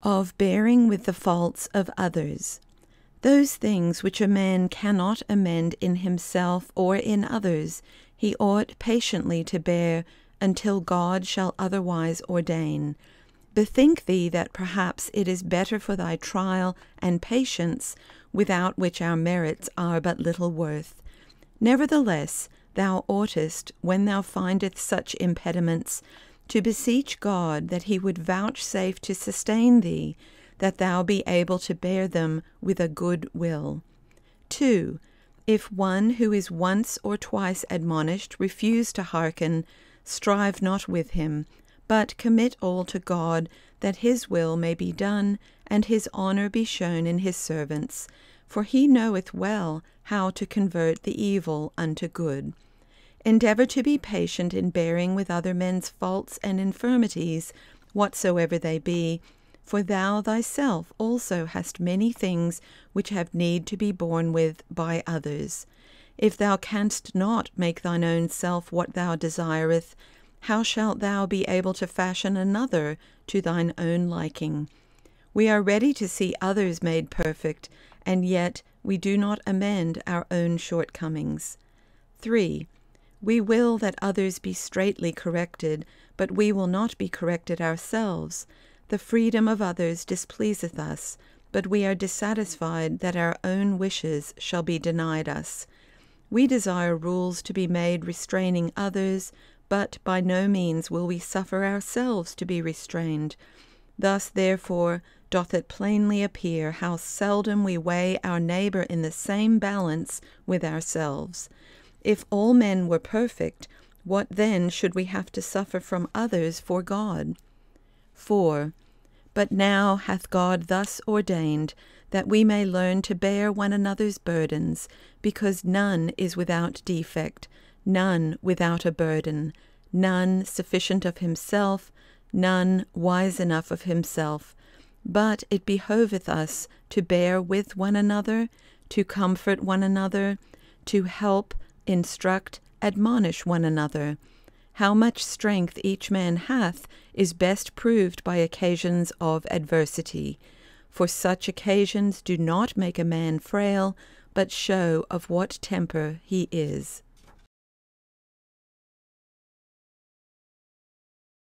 of bearing with the faults of others. Those things which a man cannot amend in himself or in others, he ought patiently to bear until God shall otherwise ordain. Bethink thee that perhaps it is better for thy trial and patience, without which our merits are but little worth. Nevertheless, thou oughtest, when thou findest such impediments, to beseech God that he would vouchsafe to sustain thee, that thou be able to bear them with a good will. 2. If one who is once or twice admonished refuse to hearken, strive not with him, but commit all to God, that his will may be done, and his honour be shown in his servants. For he knoweth well how to convert the evil unto good. Endeavour to be patient in bearing with other men's faults and infirmities, whatsoever they be, for thou thyself also hast many things which have need to be borne with by others. If thou canst not make thine own self what thou desireth, how shalt thou be able to fashion another to thine own liking? We are ready to see others made perfect, and yet we do not amend our own shortcomings. 3. We will that others be straitly corrected, but we will not be corrected ourselves. The freedom of others displeaseth us, but we are dissatisfied that our own wishes shall be denied us. We desire rules to be made restraining others, but by no means will we suffer ourselves to be restrained. Thus, therefore, doth it plainly appear how seldom we weigh our neighbour in the same balance with ourselves. If all men were perfect, what then should we have to suffer from others for God? 4. But now hath God thus ordained that we may learn to bear one another's burdens, because none is without defect, none without a burden, none sufficient of himself, none wise enough of himself. But it behoveth us to bear with one another, to comfort one another, to help, instruct, admonish one another. How much strength each man hath is best proved by occasions of adversity. For such occasions do not make a man frail, but show of what temper he is.